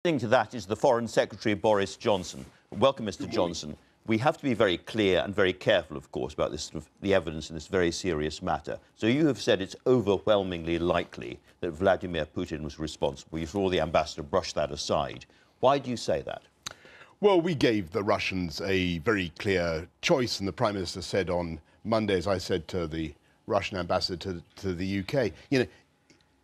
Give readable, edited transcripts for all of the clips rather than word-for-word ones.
To that is the Foreign Secretary, Boris Johnson. Welcome, Mr. Johnson. We have to be very clear and very careful, of course, about this the evidence in this very serious matter. So you have said it's overwhelmingly likely that Vladimir Putin was responsible. You saw the ambassador brush that aside. Why do you say that? Well, we gave the Russians a very clear choice, and the Prime Minister said on Monday, as I said to the Russian ambassador to the UK,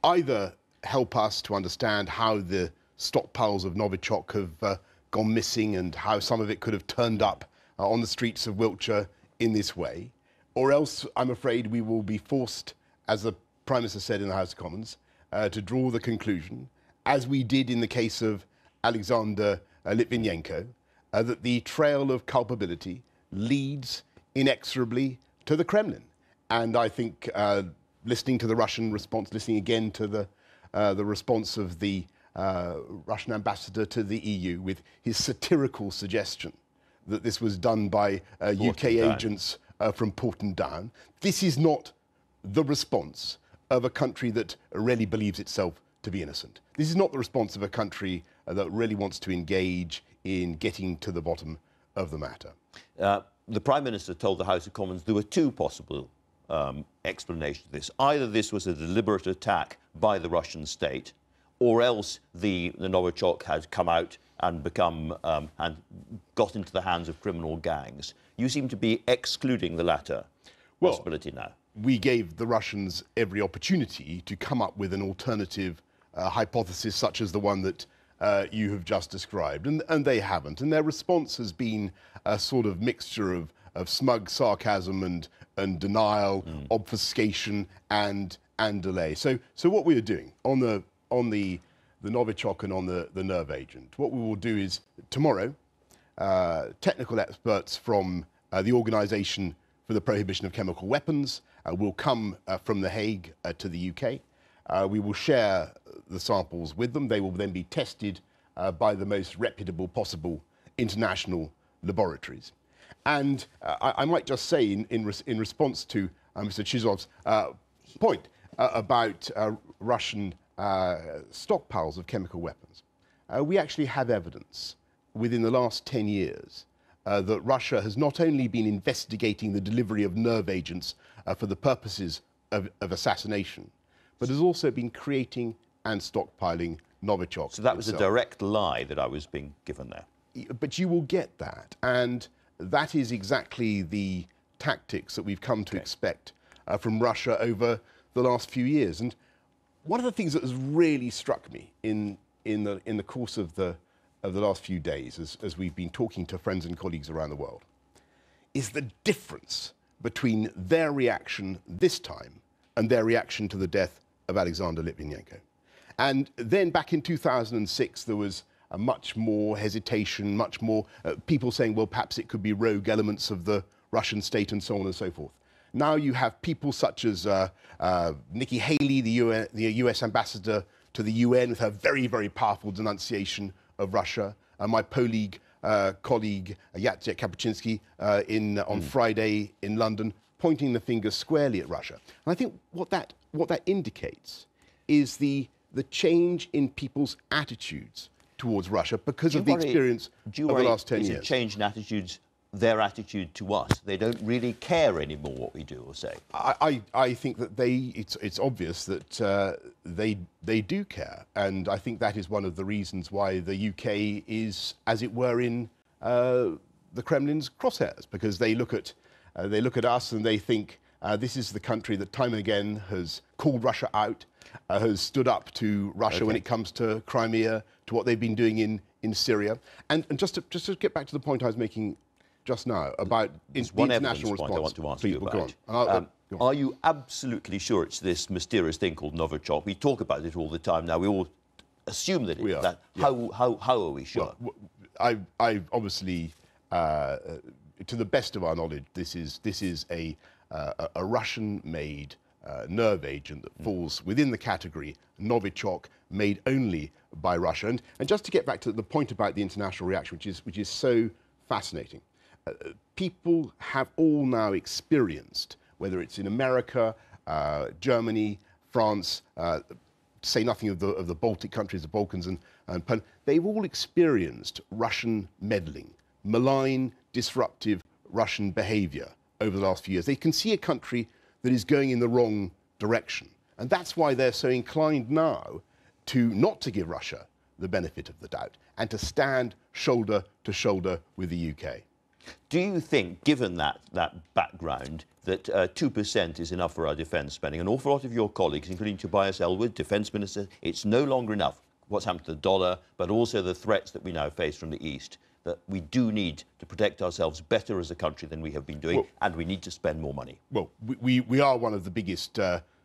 either help us to understand how the stockpiles of Novichok have gone missing and how some of it could have turned up on the streets of Wiltshire in this way, or else I'm afraid we will be forced, as the Prime Minister said in the House of Commons, to draw the conclusion, as we did in the case of Alexander Litvinenko, that the trail of culpability leads inexorably to the Kremlin. And I think listening to the Russian response, listening again to the response of the Russian ambassador to the EU with his satirical suggestion that this was done by UK agents from Porton Down. This is not the response of a country that really believes itself to be innocent. This is not the response of a country that really wants to engage in getting to the bottom of the matter. The Prime Minister told the House of Commons there were two possible explanations of this. Either this was a deliberate attack by the Russian state, or else the Novichok had come out and become and got into the hands of criminal gangs. You seem to be excluding the latter possibility now. We gave the Russians every opportunity to come up with an alternative hypothesis, such as the one that you have just described, and they haven't. And their response has been a sort of mixture of smug sarcasm and denial, obfuscation, and delay. So what we are doing on the Novichok and on the nerve agent, what we will do is tomorrow, technical experts from the Organisation for the Prohibition of Chemical Weapons will come from The Hague to the UK. We will share the samples with them. They will then be tested by the most reputable possible international laboratories. And I might just say, in response to Mr. Chizov's point about Russian stockpiles of chemical weapons, we actually have evidence within the last 10 years that Russia has not only been investigating the delivery of nerve agents for the purposes of assassination, but has also been creating and stockpiling Novichok. So that was a direct lie that I was being given there. But you will get that, and that is exactly the tactics that we've come to expect from Russia over the last few years. And one of the things that has really struck me in the course of the last few days, as we've been talking to friends and colleagues around the world, is the difference between their reaction this time and their reaction to the death of Alexander Litvinenko. And then back in 2006, there was much more hesitation, much more people saying, well, perhaps it could be rogue elements of the Russian state and so on and so forth. Now you have people such as Nikki Haley, the US ambassador to the UN, with her very, very powerful denunciation of Russia, and my colleague Jacek Kapuczynski on Friday in London, pointing the finger squarely at Russia. And I think what that indicates is the change in people's attitudes towards Russia because of the experience of the last 10 years. Is it change in attitudes, their attitude to us? They don't really care anymore what we do or say. I think that it's obvious that they do care, and I think that is one of the reasons why the UK is, as it were, in the Kremlin's crosshairs, because they look at us and they think this is the country that time and again has called Russia out, has stood up to Russia when it comes to Crimea, to what they've been doing in Syria. And just to get back to the point I was making just now about the international response. I want to ask you about. Are you absolutely sure it's this mysterious thing called Novichok? We talk about it all the time now. We all assume that it's that. How are we sure? Well, I obviously, to the best of our knowledge, this is a Russian-made nerve agent that falls within the category Novichok, made only by Russia. And just to get back to the point about the international reaction, which is so fascinating, people have all now experienced, whether it's in America, Germany, France, say nothing of the Baltic countries, the Balkans and Poland, they've all experienced Russian meddling, malign, disruptive Russian behaviour over the last few years. They can see a country that is going in the wrong direction. And that's why they're so inclined now to not to give Russia the benefit of the doubt and to stand shoulder to shoulder with the UK. Do you think, given that background, that 2% is enough for our defence spending? An awful lot of your colleagues, including Tobias Ellwood, Defence Minister, it's no longer enough. What's happened to the dollar, but also the threats that we now face from the East, that we do need to protect ourselves better as a country than we have been doing, and we need to spend more money. Well, we are one of the biggest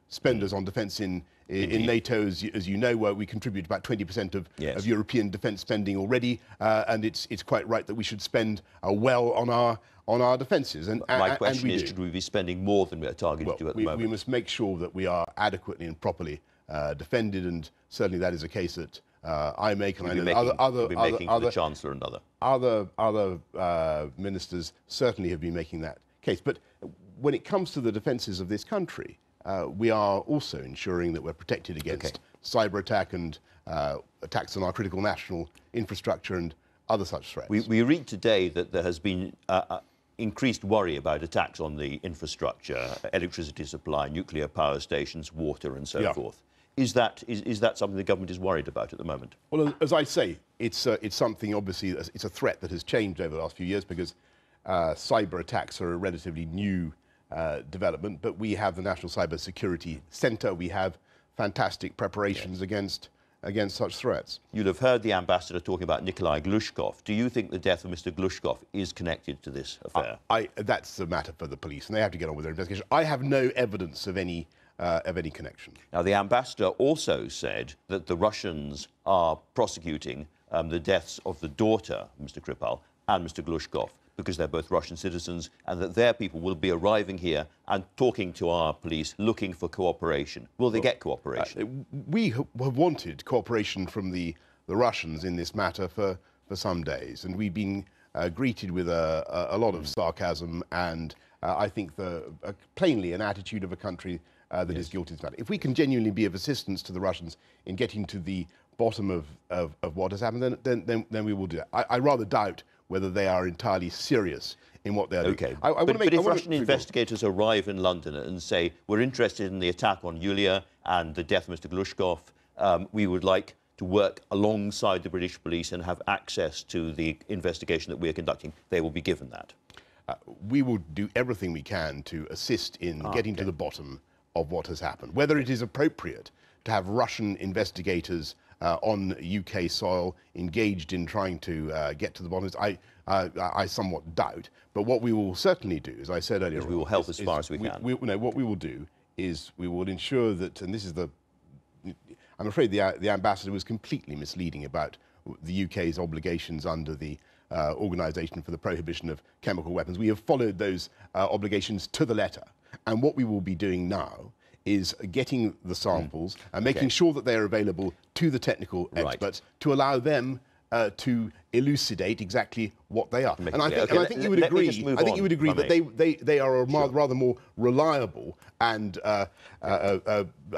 spenders on defence in NATO, as you know, where we contribute about 20% of European defence spending already, and it's quite right that we should spend well on our defences. And my question is, should we be spending more than we are targeted to at the moment? We must make sure that we are adequately and properly defended, and certainly that is a case that I make, and I know the Chancellor and other ministers certainly have been making that case. But when it comes to the defences of this country, we are also ensuring that we're protected against cyber attack and attacks on our critical national infrastructure and other such threats. We read today that there has been increased worry about attacks on the infrastructure, electricity supply, nuclear power stations, water and so forth. Is that something the government is worried about at the moment? Well, as I say, it's something, obviously, it's a threat that has changed over the last few years because cyber attacks are a relatively new development, but we have the National Cyber Security Centre. We have fantastic preparations against such threats. You'll have heard the ambassador talking about Nikolai Glushkov. Do you think the death of Mr. Glushkov is connected to this affair? That's a matter for the police, and they have to get on with their investigation. I have no evidence of any connection. Now, the ambassador also said that the Russians are prosecuting the deaths of the daughter, Mr. Kripal, and Mr. Glushkov, because they're both Russian citizens, and that their people will be arriving here and talking to our police, looking for cooperation. Will they get cooperation? We have wanted cooperation from the Russians in this matter for some days, and we've been greeted with a lot of sarcasm and I think plainly an attitude of a country that is guilty of this matter. If we can genuinely be of assistance to the Russians in getting to the bottom of what has happened, then we will do that. I rather doubt whether they are entirely serious in what they're doing. Okay, but if Russian investigators arrive in London and say, we're interested in the attack on Yulia and the death of Mr. Glushkov, we would like to work alongside the British police and have access to the investigation that we're conducting, they will be given that. We will do everything we can to assist in getting to the bottom of what has happened. Whether it is appropriate to have Russian investigators on UK soil engaged in trying to get to the bottom, I somewhat doubt. But what we will certainly do, as I said earlier, we will help as far as we can. What we will do is we will ensure that, and this is I'm afraid the ambassador was completely misleading about the UK's obligations under the Organisation for the Prohibition of Chemical Weapons. We have followed those obligations to the letter. And what we will be doing now is getting the samples and making sure that they are available to the technical experts to allow them to elucidate exactly what they are. And I think you would agree. I think you would agree that they are a rather more reliable, and I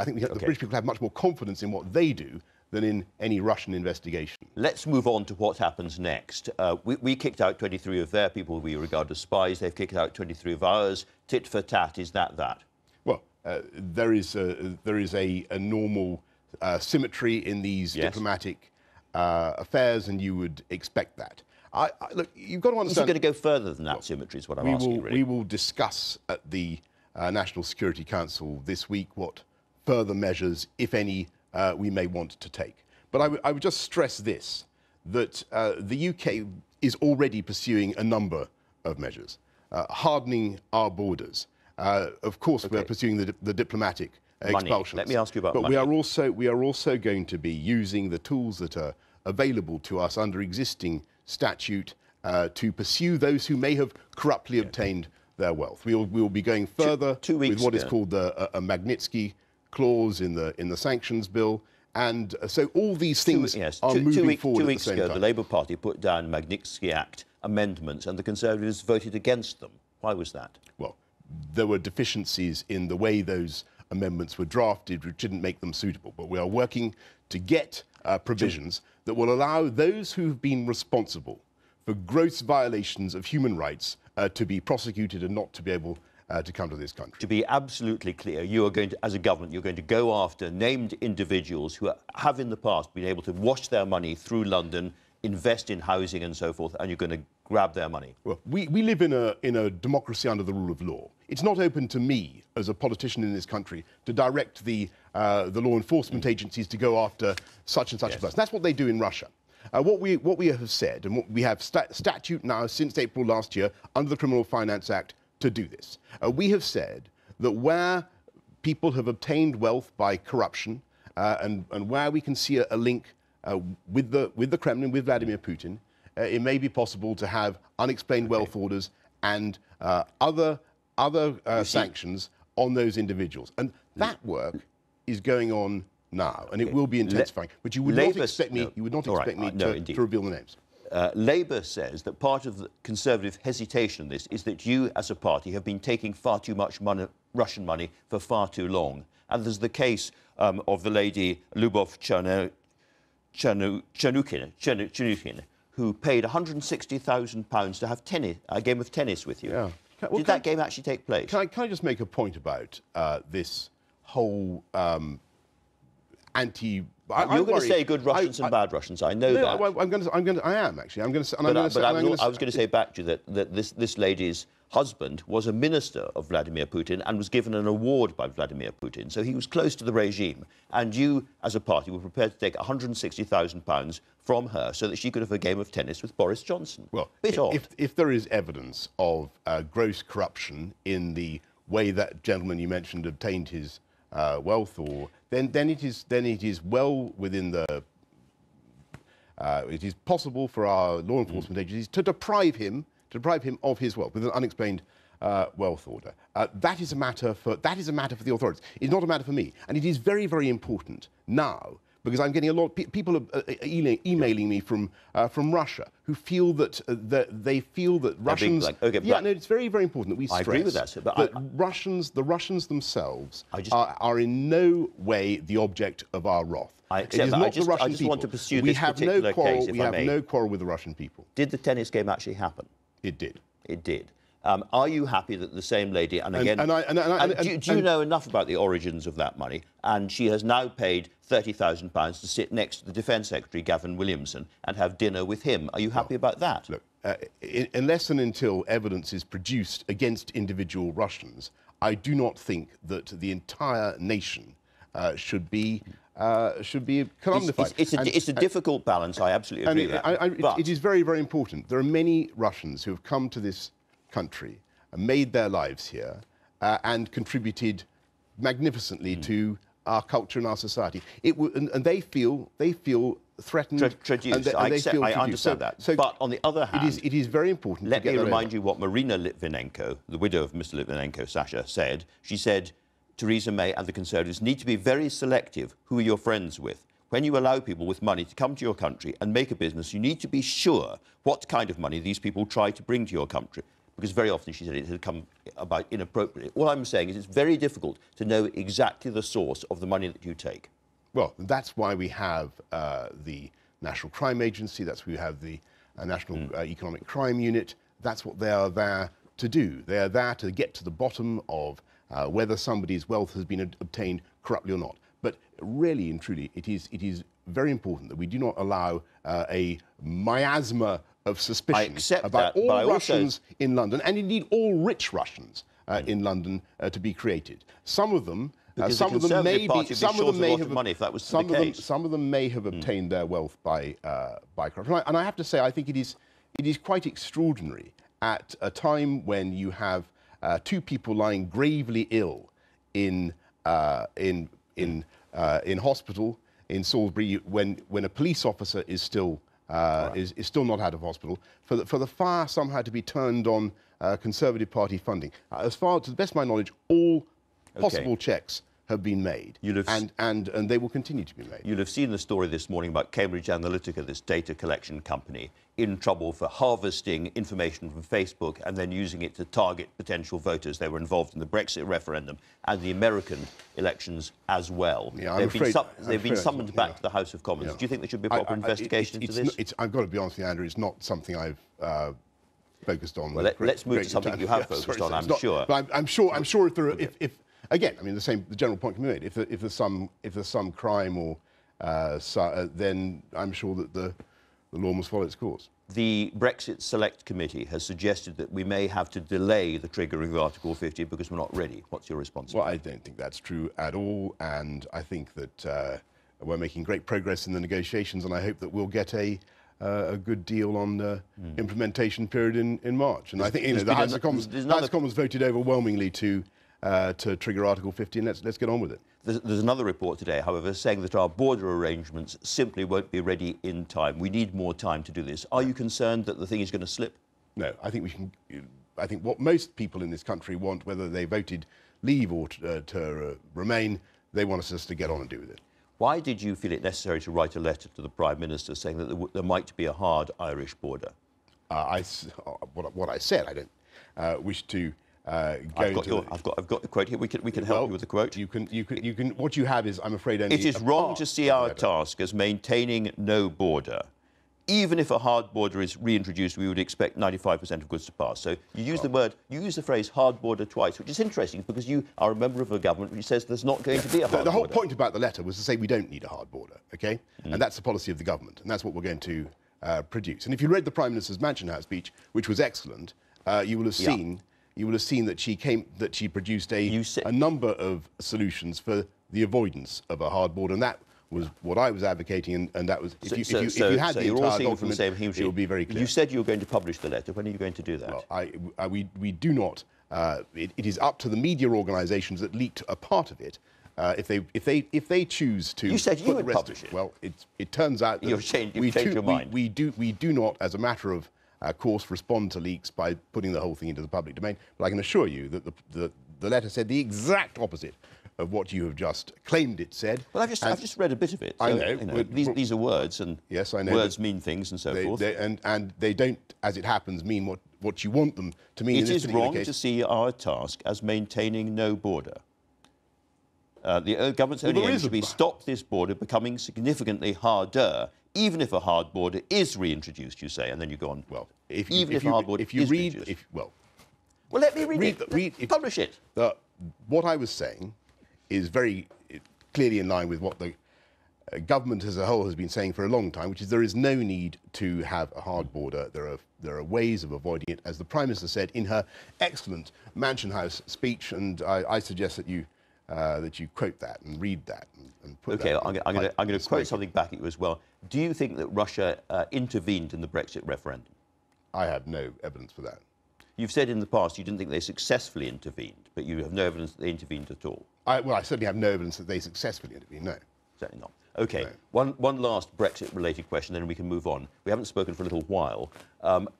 think the British people have much more confidence in what they do than in any Russian investigation. Let's move on to what happens next. We kicked out 23 of their people we regard as spies. They've kicked out 23 of ours. Tit for tat, is that? Well, there is a normal symmetry in these diplomatic affairs, and you would expect that. Look, you've got to understand. Is it going to go further than that symmetry is what I'm asking, really? We will discuss at the National Security Council this week what further measures, if any, we may want to take. But I would just stress this, that the UK is already pursuing a number of measures. Hardening our borders. Of course, we're pursuing the diplomatic expulsions. Let me ask you about money. But we are also going to be using the tools that are available to us under existing statute to pursue those who may have corruptly obtained their wealth. We will be going further with what is called a Magnitsky clause in the sanctions bill, and so all these things are moving forward at the same time. 2 weeks ago, the Labour Party put down Magnitsky Act amendments, and the Conservatives voted against them. Why was that? Well, there were deficiencies in the way those amendments were drafted which didn't make them suitable. But we are working to get provisions that will allow those who've been responsible for gross violations of human rights to be prosecuted and not to be able to come to this country. To be absolutely clear, you are going to, as a government, you're going to go after named individuals who have in the past been able to wash their money through London, invest in housing and so forth, and you're going to grab their money. Well, we live in a democracy under the rule of law. It's not open to me, as a politician in this country, to direct the law enforcement agencies to go after such and such a person. That's what they do in Russia. What we have said, and what we have statute now since April last year under the Criminal Finance Act to do this. We have said that where people have obtained wealth by corruption and where we can see a link with the Kremlin, with Vladimir Putin, it may be possible to have unexplained wealth orders and other sanctions on those individuals. And that work is going on now, and it will be intensifying. But you would not expect me, to reveal the names. Labour says that part of the Conservative hesitation in this is that you, as a party, have been taking far too much Russian money for far too long. And there's the case of the lady Lyubov Chernukin, who paid £160,000 to have a game of tennis with you. Yeah. Did that game actually take place? Can I just make a point about this whole anti... You're going to say good Russians and bad Russians. I know that. I am actually. I was going to say back to you that this lady's husband was a minister of Vladimir Putin and was given an award by Vladimir Putin. So he was close to the regime. And you, as a party, were prepared to take £160,000 from her so that she could have a game of tennis with Boris Johnson. Well, if there is evidence of gross corruption in the way that gentleman you mentioned obtained his wealth, or then it is well within the. It is possible for our law enforcement agencies to deprive him of his wealth with an unexplained wealth order. That is a matter for the authorities. It's not a matter for me, and it is very, very important now, because I'm getting a lot of people emailing me from Russia who feel that Russians. It's very, very important that we stress. I agree with that, sir, but the Russians themselves are in no way the object of our wrath. I accept that. I just want to pursue this particular case, if I may. We have no quarrel with the Russian people. Did the tennis game actually happen? It did. It did. Are you happy that the same lady, and again, do you know enough about the origins of that money? And she has now paid £30,000 to sit next to the Defence Secretary, Gavin Williamson, and have dinner with him. Are you happy about that? Look, unless and until evidence is produced against individual Russians, I do not think that the entire nation should be calumnified. It's a difficult balance. I absolutely agree with that. It is very, very important. There are many Russians who have come to this country and made their lives here and contributed magnificently to our culture and our society. And they feel threatened. I understand that. But on the other hand, it is very important. Let me remind you what Marina Litvinenko, the widow of Mr. Litvinenko, Sasha, said. She said, Theresa May and the Conservatives need to be very selective who you're friends with. When you allow people with money to come to your country and make a business, you need to be sure what kind of money these people try to bring to your country. Because very often, she said, it had come about inappropriately. All I'm saying is it's very difficult to know exactly the source of the money that you take. Well, that's why we have the National Crime Agency, that's why we have the National Economic Crime Unit. That's what they are there to do. They are there to get to the bottom of whether somebody's wealth has been obtained corruptly or not. But really and truly, it is very important that we do not allow a miasma of suspicion about all Russians in London, and indeed all rich Russians in London, to be created. Some of them may have obtained their wealth by corruption. And I have to say, I think it is quite extraordinary at a time when you have two people lying gravely ill in hospital in Salisbury, when a police officer is still is still not out of hospital, for the fire somehow to be turned on Conservative Party funding. As far to the best of my knowledge, all possible checks have been made, and they will continue to be made. You'll have seen the story this morning about Cambridge Analytica, this data collection company, in trouble for harvesting information from Facebook and then using it to target potential voters. They were involved in the Brexit referendum and the American elections as well. Yeah, they've been summoned back to the House of Commons. Do you think there should be a proper investigation into this? I've got to be honest with you, Andrew, it's not something I've focused on. Well, let's move to something you have focused on, I'm sure. But I'm sure if there are, if again, I mean, the general point can be made. If there's some crime or then I'm sure that the law must follow its course. The Brexit Select Committee has suggested that we may have to delay the triggering of Article 50 because we're not ready. What's your response? Well, I don't think that's true at all, and I think that we're making great progress in the negotiations, and I hope that we'll get a good deal on the implementation period in March. And I think the House of Commons voted overwhelmingly to trigger Article 50, and let's get on with it. There's another report today, however, saying that our border arrangements simply won't be ready in time. We need more time to do this. Are you concerned that the thing is going to slip? No, I think I think what most people in this country want, whether they voted leave or to remain, they want us just to get on and do with it. Why did you feel it necessary to write a letter to the Prime Minister saying that there might be a hard Irish border? What I said, I don't wish to I've got the quote here. We can help you with the quote. You can. What you have is, I'm afraid, only it is wrong to see our task as maintaining no border. Even if a hard border is reintroduced, we would expect 95% of goods to pass. So you use the phrase hard border twice, which is interesting because you are a member of a government which says there's not going to be a hard border. The whole point about the letter was to say we don't need a hard border, okay? And that's the policy of the government, and that's what we're going to produce. And if you read the Prime Minister's Mansion House speech, which was excellent, you will have seen. You will have seen that she produced a number of solutions for the avoidance of a hard border, and that was what I was advocating, and that was if you had the entire document, it would be very clear. You said you were going to publish the letter. When are you going to do that? Well, we do not. It is up to the media organisations that leaked a part of it. If they choose to, you said you would publish it. Well, it turns out that you've changed your mind. We do not, as a matter of course, respond to leaks by putting the whole thing into the public domain. But I can assure you that the letter said the exact opposite of what you have just claimed it said. Well, I've just read a bit of it. So, I know. These are words, and yes, I know, words mean things and so forth. And they don't, as it happens, mean what you want them to mean. It is wrong to see our task as maintaining no border. The government's only aim should be stop this border becoming significantly harder, even if a hard border is reintroduced, you say, and then you go on. Well, let me read it. Publish it. What I was saying is very clearly in line with what the government as a whole has been saying for a long time, which is there is no need to have a hard border. There are ways of avoiding it, as the Prime Minister said in her excellent Mansion House speech, and I suggest that you quote that and read that and put that. Okay, I'm going to quote something back at you as well. Do you think that Russia intervened in the Brexit referendum? I have no evidence for that. You've said in the past you didn't think they successfully intervened, but you have no evidence that they intervened at all. I certainly have no evidence that they successfully intervened, no. Certainly not. OK, no. One last Brexit-related question, then we can move on. We haven't spoken for a little while.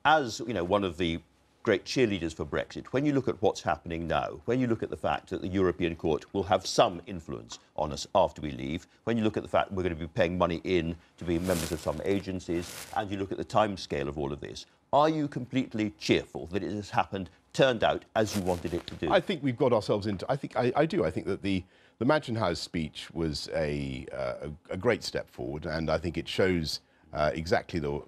As one of the great cheerleaders for Brexit, when you look at what's happening now, when you look at the fact that the European Court will have some influence on us after we leave, when you look at the fact we're going to be paying money in to be members of some agencies, and you look at the timescale of all of this, are you completely cheerful that it has turned out as you wanted it to do? I think we've got ourselves into. I do. I think that the Mansion House speech was a great step forward, and I think it shows exactly the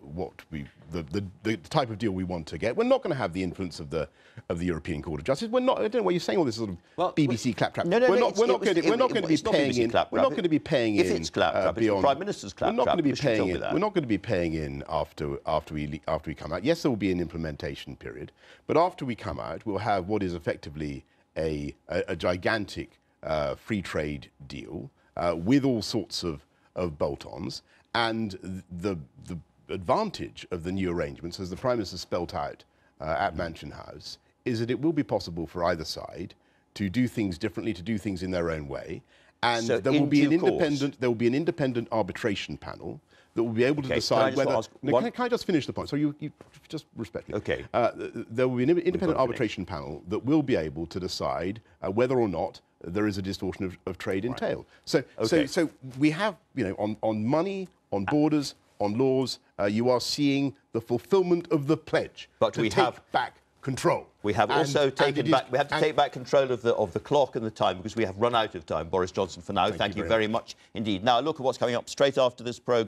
type of deal we want to get. We're not going to have the influence of the European Court of Justice. We're not. I don't know why you're saying all this sort of BBC claptrap. No, we're not going to be paying in. We're not going to be paying in. If it's claptrap, it's the Prime Minister's claptrap. We're not going to be paying in. We're not going to be paying in after we come out. Yes, there will be an implementation period, but after we come out, we'll have what is effectively a gigantic free trade deal with all sorts of bolt-ons. And the advantage of the new arrangements, as the Prime Minister spelt out at Mansion House, is that it will be possible for either side to do things differently, to do things in their own way, and so there will be an independent arbitration panel that will be able to decide whether. Can I just finish the point? So you just respect me. Okay. There will be an independent arbitration panel that will be able to decide whether or not there is a distortion of trade entailed. So, Okay. so we have, on money, on borders, on laws, you are seeing the fulfilment of the pledge But to we take have back control. We have also taken back. We have to take back control of the clock and the time because we have run out of time. Boris Johnson, for now. Thank you very much indeed. Now, look at what's coming up straight after this program.